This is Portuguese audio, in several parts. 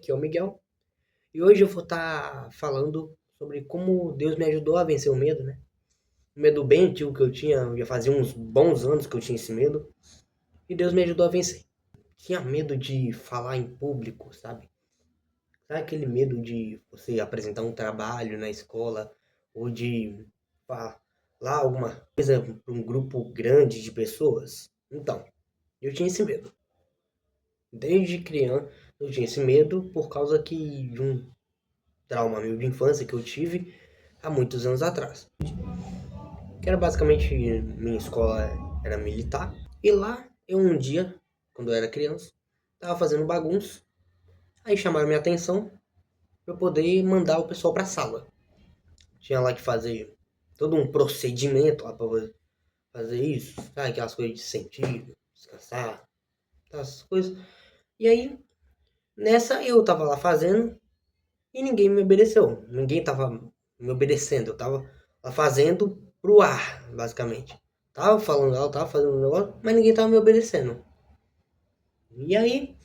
aqui é o Miguel. E hoje eu vou estar falando sobre como Deus me ajudou a vencer o medo, né? Um medo bem antigo que eu tinha, já fazia uns bons anos que eu tinha esse medo. E Deus me ajudou a vencer. Tinha medo de falar em público, sabe? Sabe aquele medo de você apresentar um trabalho na escola ou de falar alguma coisa para um grupo grande de pessoas? Então, eu tinha esse medo. Desde criança eu tinha esse medo por causa de um trauma meu de infância que eu tive há muitos anos atrás. Que era basicamente, minha escola era militar. E lá eu um dia, quando eu era criança, tava fazendo bagunça. Aí chamaram minha atenção para eu poder mandar o pessoal para a sala. Tinha lá que fazer todo um procedimento lá para fazer isso, sabe? Aquelas coisas de sentir, descansar, essas coisas. E aí, nessa eu tava lá fazendo e ninguém me obedeceu. Ninguém tava me obedecendo. Eu tava lá fazendo pro ar, basicamente. Tava falando alto, tava fazendo um negócio, mas ninguém tava me obedecendo. E aí,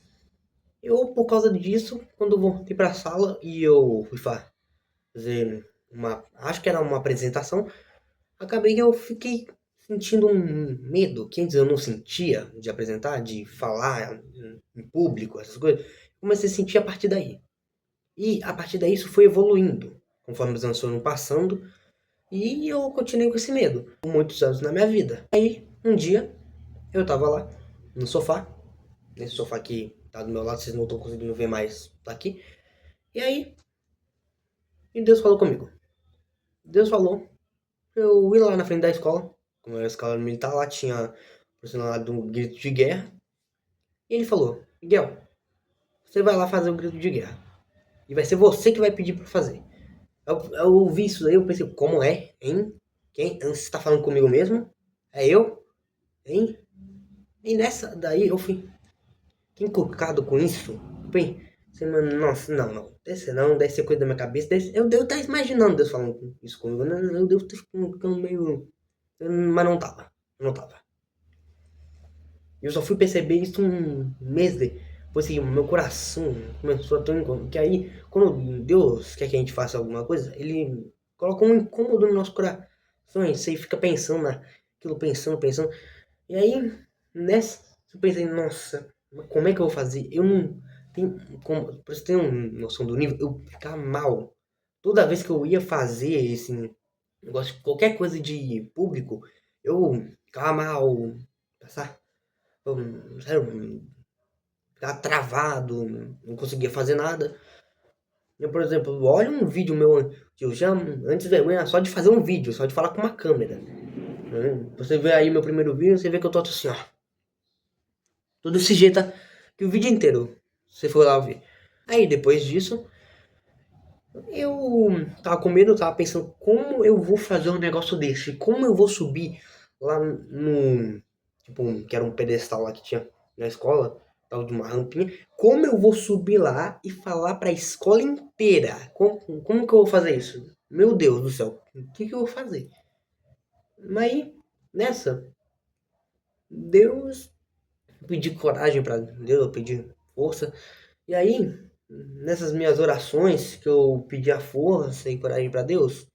eu, por causa disso, quando eu voltei pra sala e eu fui fazer uma. Acho que era uma apresentação. Acabei que eu fiquei sentindo um medo, quer dizer, eu não sentia de apresentar, de falar em público, essas coisas. Comecei a sentir a partir daí. E a partir daí isso foi evoluindo, conforme os anos foram passando, e eu continuei com esse medo, por muitos anos na minha vida. Aí, um dia, eu tava lá, no sofá, nesse sofá que tá do meu lado, vocês não estão conseguindo ver mais, tá aqui. E aí, e Deus falou comigo. Deus falou, eu ir lá na frente da escola, como era a escola militar, lá tinha funcionário de um grito de guerra, e ele falou, Miguel, você vai lá fazer o grito de guerra, e vai ser você que vai pedir pra fazer. Eu ouvi isso daí, eu pensei, como é? Hein? Quem? Você tá falando comigo mesmo? É eu? Hein? E nessa daí eu fui encucado com isso. Pensei, mano, nossa, não. Deve ser coisa da minha cabeça. Eu devo estar imaginando Deus falando isso comigo. Eu devo estar ficando meio. Mas não tava. Não tava. Eu só fui perceber isso um mês depois que meu coração começou a ter um incômodo. Que aí, quando Deus quer que a gente faça alguma coisa, Ele coloca um incômodo no nosso coração. Você fica pensando naquilo, pensando. E aí, nessa, eu pensei, nossa, como é que eu vou fazer? Eu não tenho como. Pra você ter uma noção do nível, eu ficava mal. Toda vez que eu ia fazer esse negócio, qualquer coisa de público, eu ficava mal. Passar sério, ficava travado, não conseguia fazer nada. Eu, por exemplo, olha um vídeo meu, que eu já antes vergonha só de fazer um vídeo, só de falar com uma câmera. Você vê aí meu primeiro vídeo, você vê que eu tô assim, ó. Todo desse jeito, tá? Que o vídeo inteiro, você for lá ver. Aí depois disso, eu tava com medo, eu tava pensando como eu vou fazer um negócio desse, como eu vou subir lá no, tipo, que era um pedestal lá que tinha na escola, tal de uma rampinha, como eu vou subir lá e falar pra escola inteira? Como que eu vou fazer isso? Meu Deus do céu, o que eu vou fazer? Mas aí, nessa, Deus, eu pedi coragem pra Deus, eu pedi força, e aí, nessas minhas orações que eu pedi a força e coragem pra Deus,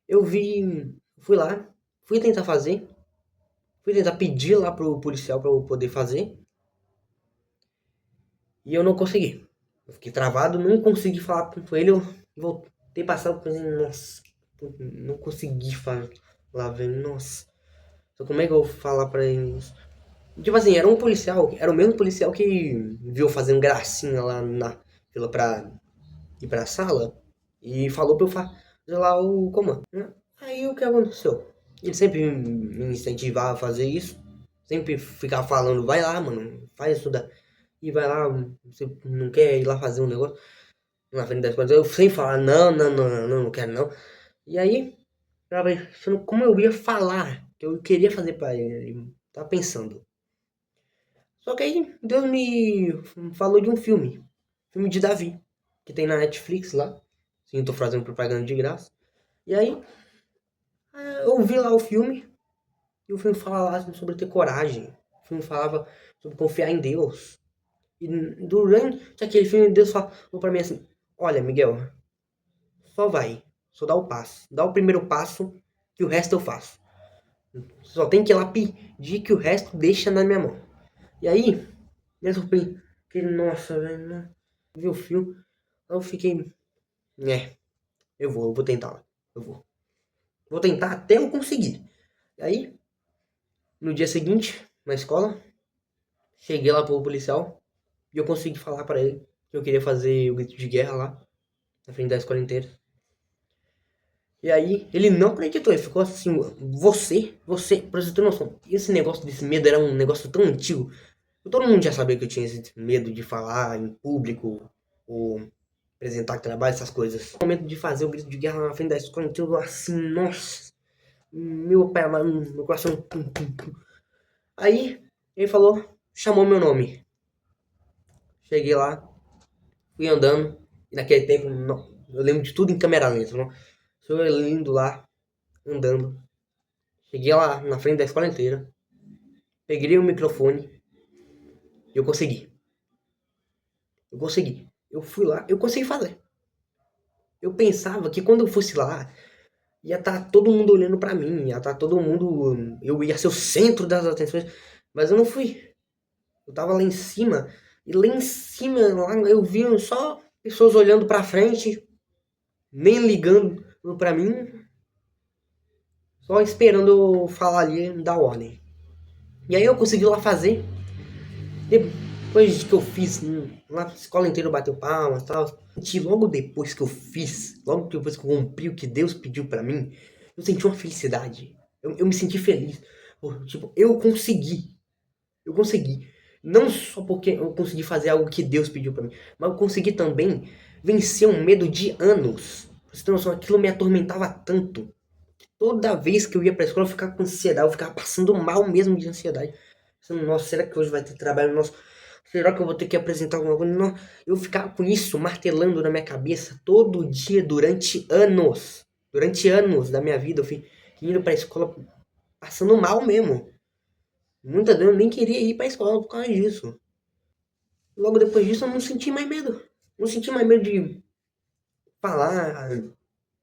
eu fui lá, fui tentar fazer, fui tentar pedir lá pro policial pra eu poder fazer, e eu não consegui. Eu fiquei travado, não consegui falar com ele, eu voltei passar, pensei, nossa, não consegui falar, velho, nossa. Então como é que eu vou falar pra eles? Tipo assim, era um policial, era o mesmo policial que viu fazendo gracinha lá na fila pra ir pra sala e falou pra eu fazer lá o comando, né? Aí o que aconteceu? Ele sempre me incentivava a fazer isso, sempre ficava falando, vai lá, mano, faz isso daí, e vai lá, você não quer ir lá fazer um negócio na frente das coisas. Eu sempre falava, não quero não. E aí, eu tava pensando como eu ia falar, que eu queria fazer pra ele, tava pensando. Só que aí Deus me falou de um filme de Davi, que tem na Netflix lá. Sim, eu tô fazendo propaganda de graça. E aí, eu vi lá o filme, e o filme fala lá sobre ter coragem. O filme falava sobre confiar em Deus. E durante aquele filme, Deus falou pra mim assim: olha, Miguel, só vai, só dá o passo, dá o primeiro passo, que o resto eu faço. Só tem que ir lá pedir que o resto deixa na minha mão. E aí, eu surpreendi, que nossa, velho, né? Vi o filme, eu fiquei, eu vou tentar, eu vou. Vou tentar até eu conseguir. E aí, no dia seguinte, na escola, cheguei lá pro policial e eu consegui falar pra ele que eu queria fazer o grito de guerra lá, na frente da escola inteira. E aí, ele não acreditou, ele ficou assim, pra você ter noção, esse negócio desse medo era um negócio tão antigo. Todo mundo já sabia que eu tinha esse medo de falar em público, ou apresentar trabalho, essas coisas. O momento de fazer o grito de guerra na frente da escola, então, assim, nossa, meu pai amado, meu coração. Aí, ele falou, chamou meu nome. Cheguei lá, fui andando, e naquele tempo, eu lembro de tudo em câmera lenta, não? Sou eu indo lá, andando. Cheguei lá na frente da escola inteira, peguei o microfone e eu consegui. Eu consegui. Eu fui lá, eu consegui fazer. Eu pensava que quando eu fosse lá, ia estar todo mundo olhando pra mim, ia estar todo mundo. Eu ia ser o centro das atenções, mas eu não fui. Eu tava lá em cima, e lá em cima, lá eu vi só pessoas olhando pra frente, nem ligando pra mim, só esperando eu falar ali, dar ordem. E aí eu consegui lá fazer. Depois que eu fiz, lá a escola inteira bateu palmas e tal. E logo depois que eu fiz, logo depois que eu cumpri o que Deus pediu pra mim, eu senti uma felicidade. Eu me senti feliz. Tipo, eu consegui. Eu consegui. Não só porque eu consegui fazer algo que Deus pediu pra mim, mas eu consegui também vencer um medo de anos. Pra você ter noção, aquilo me atormentava tanto. Toda vez que eu ia pra escola, eu ficava com ansiedade, eu ficava passando mal mesmo de ansiedade. Pensando, nossa, será que hoje vai ter trabalho? Nossa, será que eu vou ter que apresentar alguma coisa? Não. Eu ficava com isso martelando na minha cabeça todo dia durante anos. Durante anos da minha vida, eu fui indo pra escola passando mal mesmo. Muitas vezes eu nem queria ir pra escola por causa disso. Logo depois disso, eu não senti mais medo. Não senti mais medo de falar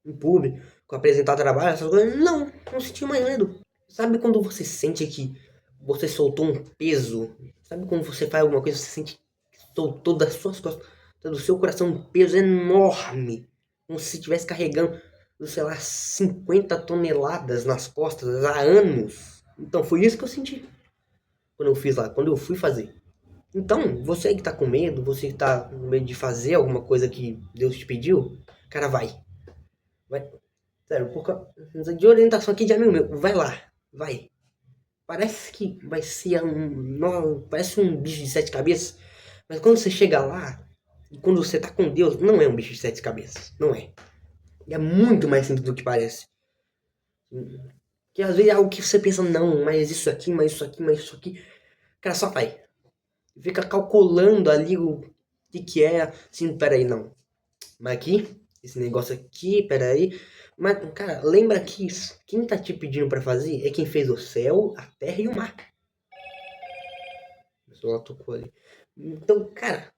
em público, apresentar trabalho, essas coisas. Não, não senti mais medo. Sabe quando você sente que você soltou um peso? Sabe quando você faz alguma coisa, você sente que soltou das suas costas, do seu coração um peso enorme, como se estivesse carregando, sei lá, 50 toneladas nas costas há anos. Então foi isso que eu senti quando eu fiz lá, quando eu fui fazer. Então, você que tá com medo, você que tá com medo de fazer alguma coisa que Deus te pediu, cara, vai. Vai. Sério, por causa de orientação aqui de amigo meu, vai lá, vai. Parece que vai ser parece um bicho de sete cabeças, mas quando você chega lá, e quando você tá com Deus, não é um bicho de sete cabeças, não é. É muito mais simples do que parece. Que às vezes é algo que você pensa, não, mas isso aqui, mas isso aqui, mas isso aqui. Cara, só vai. Fica calculando ali o que é. Assim, peraí, não. Mas aqui, esse negócio aqui, peraí. Mas, cara, lembra que quem tá te pedindo pra fazer é quem fez o céu, a terra e o mar. A pessoa tocou ali. Então, cara,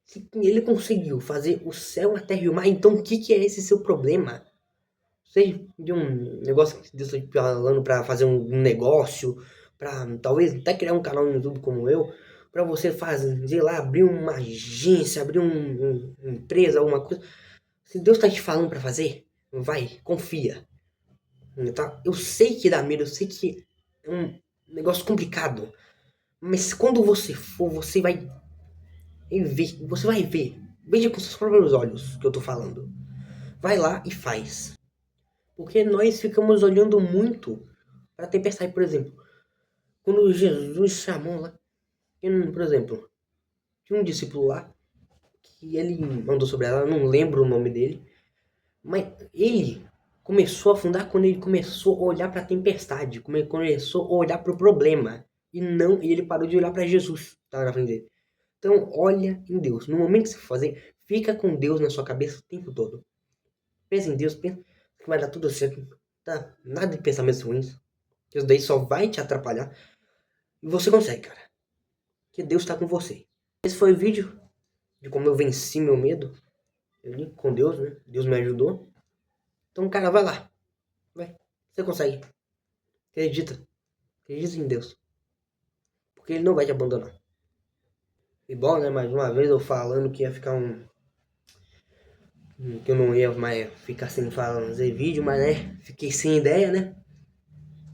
se ele conseguiu fazer o céu, a terra e o mar, então o que que é esse seu problema? Sei de um negócio que Deus está falando pra fazer um negócio, pra talvez até criar um canal no YouTube como eu, pra você fazer, sei lá, abrir uma agência, abrir uma empresa, alguma coisa. Se Deus tá te falando pra fazer, vai, confia. Tá? Eu sei que dá medo, eu sei que é um negócio complicado, mas quando você for, você vai ver, veja com seus próprios olhos que eu tô falando. Vai lá e faz. Porque nós ficamos olhando muito para a tempestade, por exemplo. Quando Jesus chamou lá, por exemplo, tinha um discípulo lá que ele mandou sobre ela, não lembro o nome dele, mas ele começou a afundar quando ele começou a olhar para a tempestade, começou a olhar para o problema e ele parou de olhar para Jesus, que estava na frente dele. Então, olha em Deus. No momento que você for fazer, fica com Deus na sua cabeça o tempo todo. Pensa em Deus, pensa que vai dar tudo certo. Tá? Nada de pensamentos ruins. Isso daí só vai te atrapalhar. E você consegue, cara. que Deus está com você. Esse foi o vídeo de como eu venci meu medo. Eu li com Deus, né? Deus me ajudou. Então, cara, vai lá. Vai. Você consegue. Acredita. Acredita em Deus. Porque Ele não vai te abandonar. E bom, né? Mais uma vez eu falando que ia ficar que eu não ia mais ficar sem fazer vídeo, mas né? Fiquei sem ideia, né?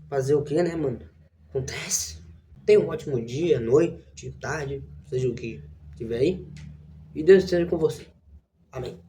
Fazer o que, né, mano? Acontece. Tenha um ótimo dia, noite, tarde, seja o que tiver aí. E Deus esteja com você. Amém.